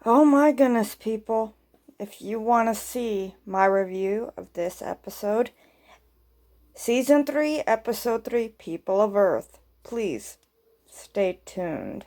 Oh my goodness, people. If you want to see my review of this episode, Season 3, Episode 3, People of Earth, please stay tuned.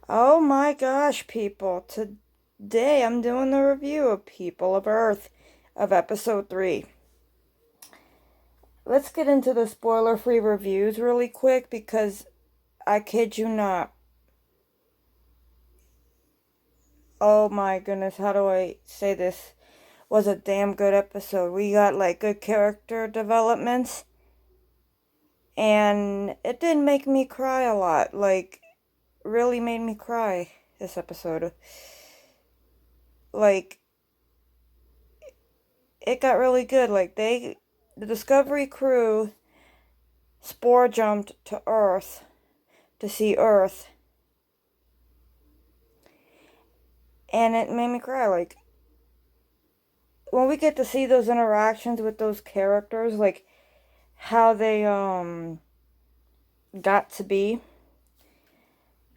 Oh my gosh, people. Today I'm doing the review of People of Earth of Episode 3. Let's get into the spoiler-free reviews really quick because I kid you not. Oh my goodness, how do I say this? Was a damn good episode. We got like good character developments. And it did make me cry a lot. Like, really made me cry this episode. Like, it got really good. Like, the Discovery crew spore jumped to Earth to see Earth. And it made me cry. Like, when we get to see those interactions with those characters, like, how they, got to be.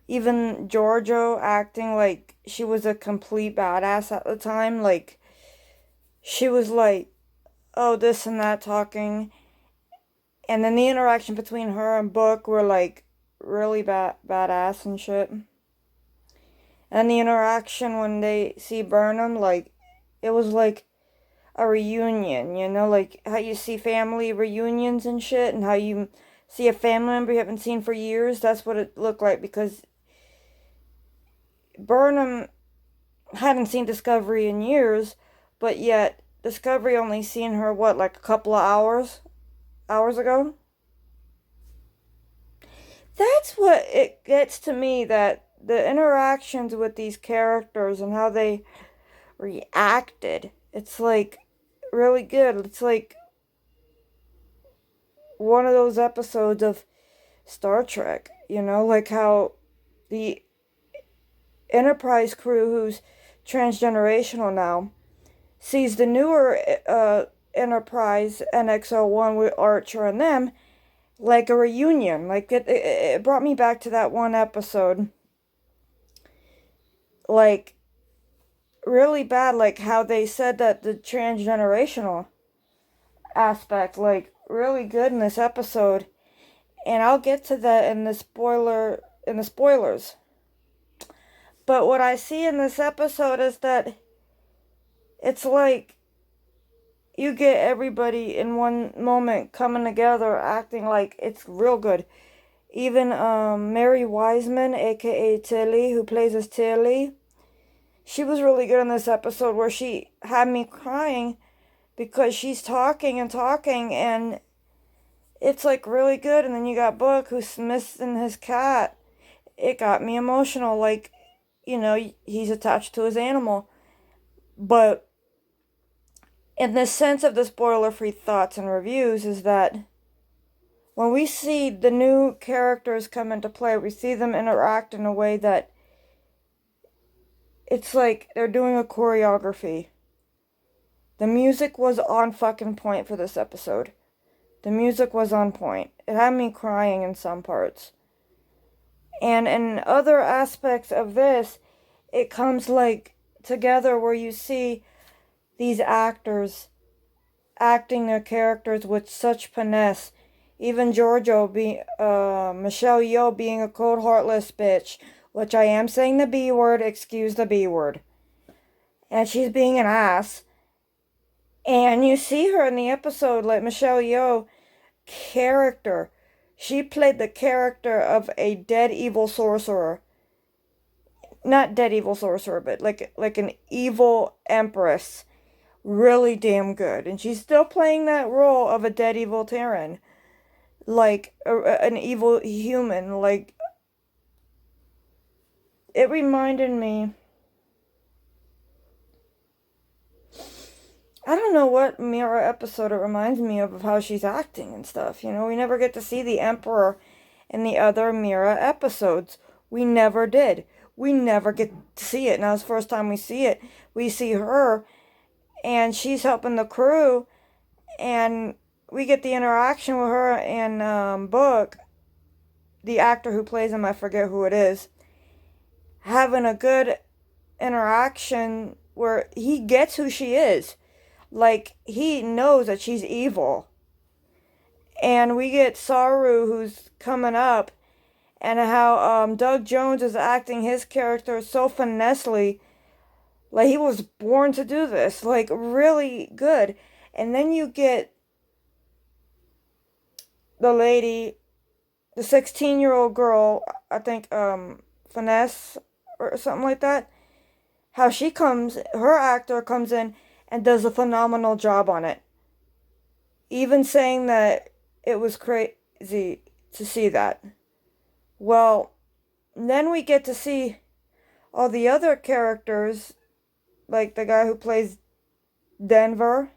Even Giorgio acting like she was a complete badass at the time. Like, she was like, oh, this and that talking. And then the interaction between her and Book were like really badass and shit. And the interaction when they see Burnham, like, it was like a reunion, you know? Like how you see family reunions and shit, and how you see a family member you haven't seen for years. That's what it looked like, because Burnham hadn't seen Discovery in years, but yet Discovery only seen her, what, like a couple of hours ago? That's what it gets to me, that the interactions with these characters and how they reacted, it's like really good. It's like one of those episodes of Star Trek, you know, like how the Enterprise crew, who's transgenerational now, sees the newer Enterprise NX-01 with Archer and them like a reunion. Like, it brought me back to that one episode. Like, really bad, like how they said that the transgenerational aspect, like, really good in this episode. And I'll get to that in the spoilers. But what I see in this episode is that it's like you get everybody in one moment coming together, acting like it's real good. Even Mary Wiseman, aka Tilly, who plays as Tilly, she was really good in this episode, where she had me crying because she's talking and talking, and it's like really good. And then you got Book, who's missing his cat. It got me emotional. Like, you know, he's attached to his animal. But in the sense of the spoiler-free thoughts and reviews, is that when we see the new characters come into play, we see them interact in a way that it's like they're doing a choreography. The music was on fucking point for this episode. The music was on point. It had me crying in some parts. And in other aspects of this, it comes like together, where you see these actors acting their characters with such finesse. Even Giorgio, Michelle Yeoh being a cold, heartless bitch, which I am saying the B word, excuse the B word. And she's being an ass. And you see her in the episode, like Michelle Yeoh character. She played the character of a dead evil sorcerer. Not dead evil sorcerer, but like an evil empress. Really damn good. And she's still playing that role of a dead evil Terran. Like an evil human. Like, it reminded me, I don't know what Mira episode it reminds me of how she's acting and stuff. You know, we never get to see the Emperor in the other Mira episodes. We never did. We never get to see it. Now, it's the first time we see it. We see her and she's helping the crew, and we get the interaction with her in book. The actor who plays him, I forget who it is, having a good interaction where he gets who she is. Like, he knows that she's evil. And we get Saru, who's coming up, and how Doug Jones is acting his character so finessely. Like, he was born to do this. Like, really good. And then you get the lady, the 16-year-old girl, I think, Finesse or something like that. How her actor comes in and does a phenomenal job on it. Even saying that it was crazy to see that. Well, then we get to see all the other characters, like the guy who plays Denmer,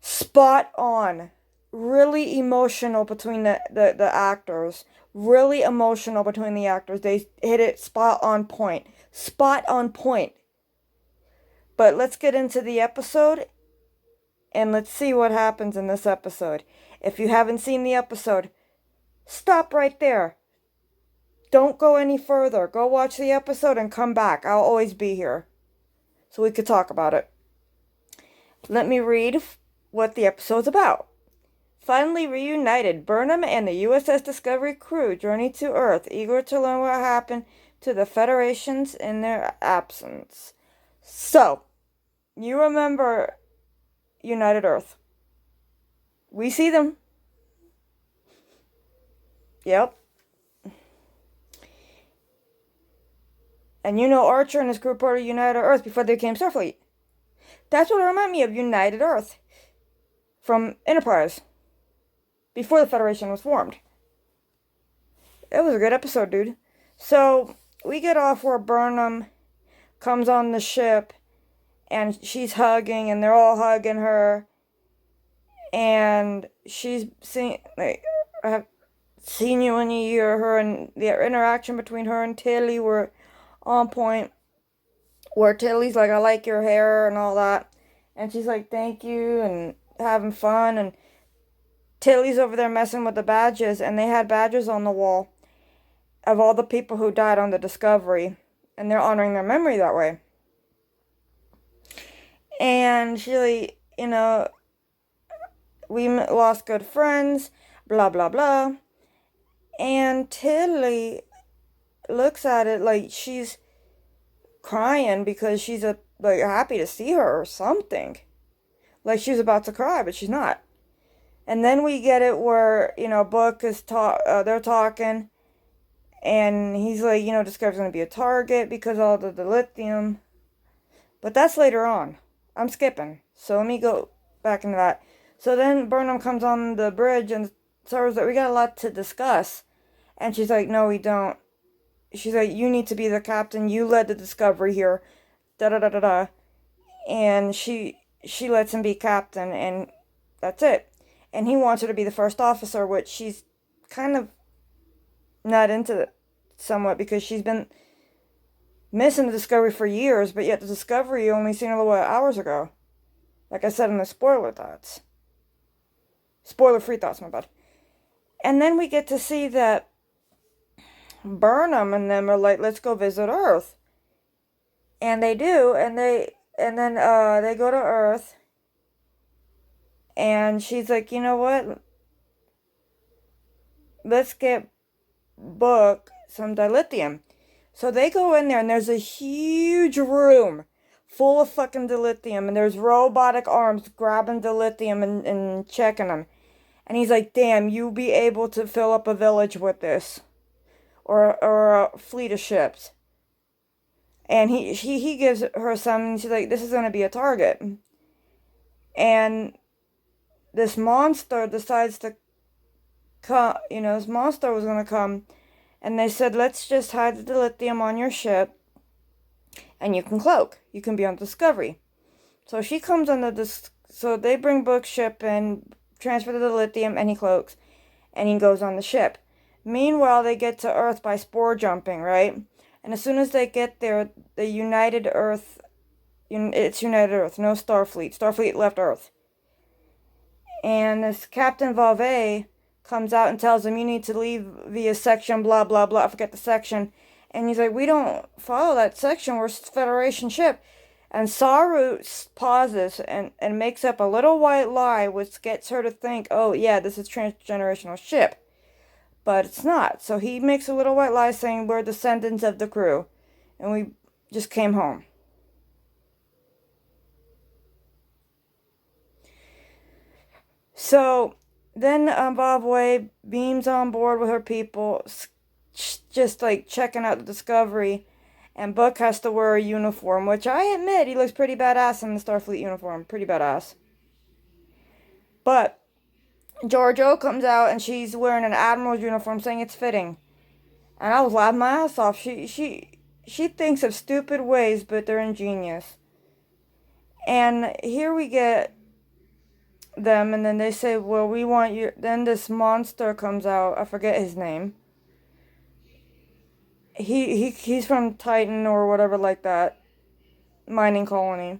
spot on. Really emotional between the actors. Really emotional between the actors. They hit it spot on point. Spot on point. But let's get into the episode, and let's see what happens in this episode. If you haven't seen the episode, stop right there. Don't go any further. Go watch the episode and come back. I'll always be here, so we could talk about it. Let me read what the episode's about. Finally reunited, Burnham and the USS Discovery crew journey to Earth, eager to learn what happened to the Federations in their absence. So, you remember United Earth. We see them. Yep. And you know Archer and his crew part of United Earth before they became Starfleet. That's what reminded me of United Earth from Enterprise, before the Federation was formed. It was a good episode, dude. So, we get off where Burnham comes on the ship, and she's hugging, and they're all hugging her, and she's saying, like, I have seen you in a year. Her and the interaction between her and Tilly were on point, where Tilly's like, I like your hair and all that, and she's like, thank you, and having fun, and Tilly's over there messing with the badges, and they had badges on the wall of all the people who died on the Discovery, and they're honoring their memory that way. And she, we lost good friends, blah, blah, blah. And Tilly looks at it like she's crying because she's happy to see her or something. Like she's about to cry, but she's not. And then we get it where, Book is they're talking, and he's like, Discovery's going to be a target because all the lithium. But that's later on. I'm skipping. So let me go back into that. So then Burnham comes on the bridge and says that we got a lot to discuss. And she's like, no, we don't. She's like, you need to be the captain. You led the Discovery here. Da-da-da-da-da. And she lets him be captain, and that's it. And he wants her to be the first officer, which she's kind of not into somewhat, because she's been missing the Discovery for years, but yet the Discovery only seen her a little hours ago. Like I said in the spoiler thoughts. Spoiler-free thoughts, my bad. And then we get to see that Burnham and them are like, let's go visit Earth. And they do, and then they go to Earth. And she's like, you know what? Let's get Book some dilithium. So they go in there, and there's a huge room full of fucking dilithium, and there's robotic arms grabbing dilithium and checking them. And he's like, damn, you'll be able to fill up a village with this. Or a fleet of ships. And he gives her some, and she's like, this is going to be a target. And this monster decides to come, this monster was going to come. And they said, let's just hide the dilithium on your ship, and you can cloak. You can be on Discovery. So she comes on so they bring Book's ship and transfer the dilithium, and he cloaks, and he goes on the ship. Meanwhile, they get to Earth by spore jumping, right? And as soon as they get there, the United it's United Earth, no Starfleet. Starfleet left Earth. And this Captain Vauve comes out and tells him, you need to leave via section blah blah blah, I forget the section. And he's like, we don't follow that section, we're a Federation ship. And Saru pauses and makes up a little white lie, which gets her to think, oh yeah, this is a transgenerational ship. But it's not. So he makes a little white lie saying we're descendants of the crew. And we just came home. So then Bob beams on board with her people, just like checking out the Discovery. And Buck has to wear a uniform, which I admit he looks pretty badass in the Starfleet uniform. Pretty badass. But Georgiou comes out and she's wearing an admiral's uniform, saying it's fitting. And I was laughing my ass off. She thinks of stupid ways, but they're ingenious. And here we get them, and then they say, well, we want you. Then this monster comes out. I forget his name. He's from Titan or whatever like that, mining colony.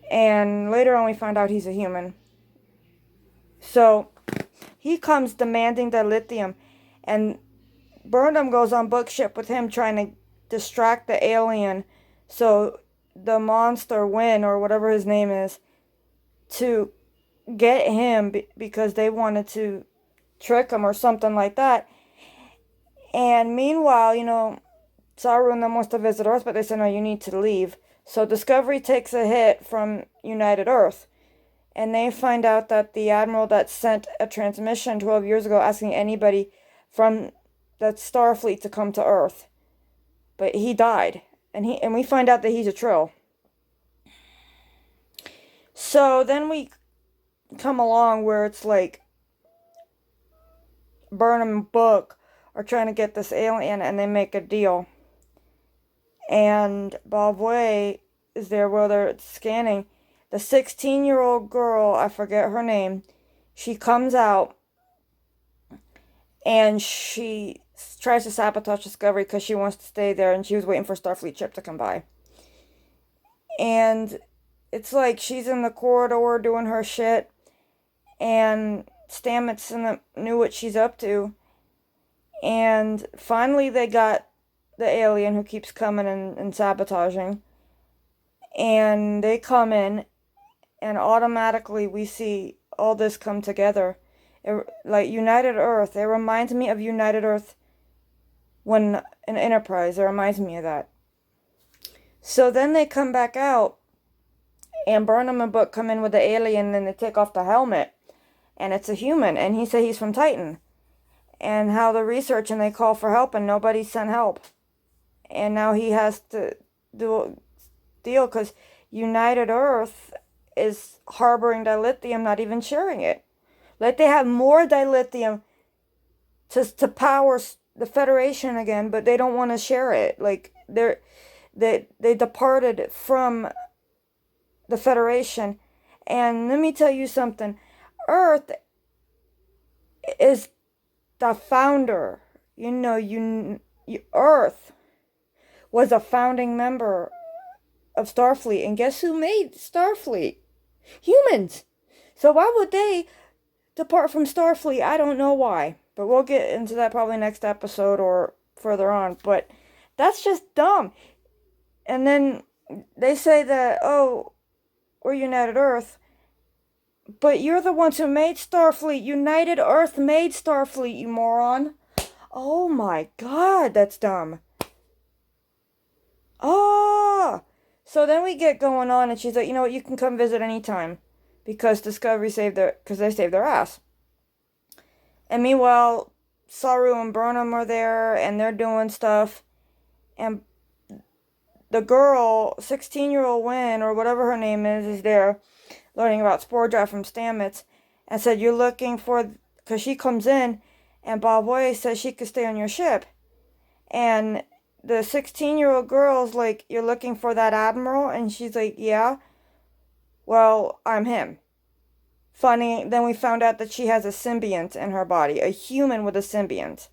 And later on we find out he's a human. So he comes demanding dilithium, and Burnham goes on bookship with him trying to distract the alien so the monster Wynn or whatever his name is to get him because they wanted to trick him or something like that. And meanwhile, Saru and them wants to visit Earth, but they said, no, you need to leave. So Discovery takes a hit from United Earth. And they find out that the admiral that sent a transmission 12 years ago asking anybody from that Starfleet to come to Earth. But he died. And we find out that he's a Trill. So then we come along where it's like Burnham and Book are trying to get this alien, and they make a deal. And Bob is there while they're scanning. The 16-year-old girl, I forget her name, she comes out and she tries to sabotage Discovery because she wants to stay there, and she was waiting for a Starfleet ship to come by. And it's like she's in the corridor doing her shit, and Stamets knew what she's up to. And finally they got the alien who keeps coming and sabotaging. And they come in, and automatically we see all this come together. Like United Earth, it reminds me of United Earth when in Enterprise. It reminds me of that. So then they come back out, and Burnham and Book come in with the alien, and they take off the helmet. And it's a human, and he said he's from Titan. And how they're researching, they call for help, and nobody sent help. And now he has to do a deal, because United Earth is harboring dilithium, not even sharing it. Like, they have more dilithium to power the Federation again, but they don't want to share it. Like, they departed from the Federation. And let me tell you something. Earth is the founder. Earth was a founding member of Starfleet. And guess who made Starfleet? Humans. So why would they depart from Starfleet? I don't know why. But we'll get into that probably next episode or further on. But that's just dumb. And then they say that, oh, we're United Earth. But you're the ones who made Starfleet. United Earth made Starfleet, you moron. Oh my god, that's dumb. Ah! So then we get going on, and she's like, you know what, you can come visit anytime. Because Discovery because they saved their ass. And meanwhile, Saru and Burnham are there, and they're doing stuff. And the girl, 16-year-old Wynn, or whatever her name is there, learning about spore drive from Stamets, and said, you're looking for, because she comes in, and Bob says she could stay on your ship. And the 16-year-old girl's like, you're looking for that admiral? And she's like, yeah. Well, I'm him. Funny, then we found out that she has a symbiont in her body, a human with a symbiont.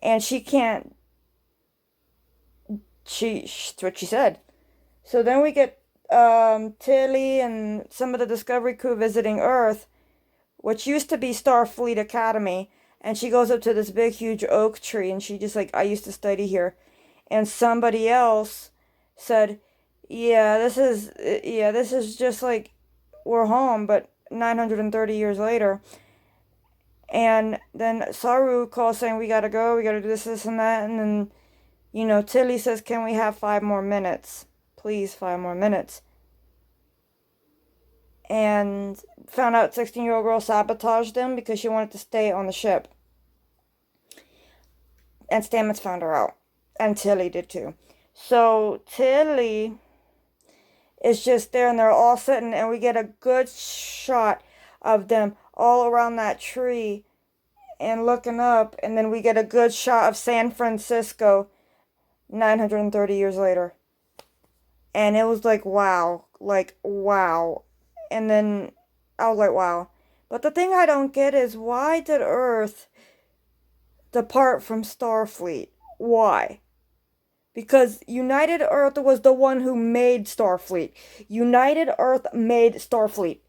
And she can't, that's what she said. So then we get Tilly and some of the Discovery crew visiting Earth, which used to be Starfleet Academy. And she goes up to this big, huge oak tree, and she just like, I used to study here. And somebody else said, this is just like we're home, but 930 years later. And then Saru calls saying, we gotta go, we gotta do this, and that. And then, Tilly says, can we have 5 more minutes? Please, 5 more minutes. And found out 16-year-old girl sabotaged them because she wanted to stay on the ship. And Stamets found her out. And Tilly did too. So Tilly is just there, and they're all sitting, and we get a good shot of them all around that tree and looking up, and then we get a good shot of San Francisco 930 years later. And it was like, wow. And then I was like, wow. But the thing I don't get is, why did Earth depart from Starfleet? Why? Because United Earth was the one who made Starfleet. United Earth made Starfleet.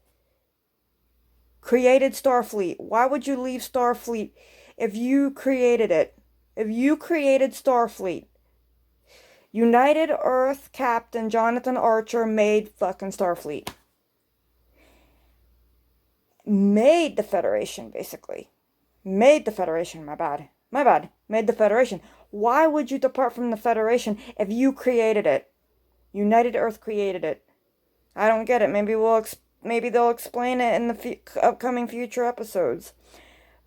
Created Starfleet. Why would you leave Starfleet if you created it? If you created Starfleet. United Earth Captain Jonathan Archer made fucking Starfleet. Made the Federation, basically. Made the Federation, my bad. Made the Federation. Why would you depart from the Federation if you created it? United Earth created it. I don't get it. Maybe they'll explain it in the upcoming future episodes.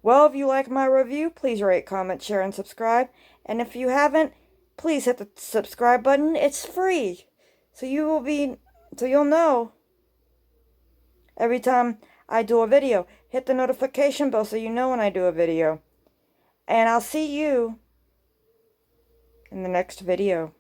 Well, if you like my review, please rate, comment, share, and subscribe. And if you haven't, please hit the subscribe button. It's free. So you'll know every time I do a video. Hit the notification bell so you know when I do a video. And I'll see you in the next video.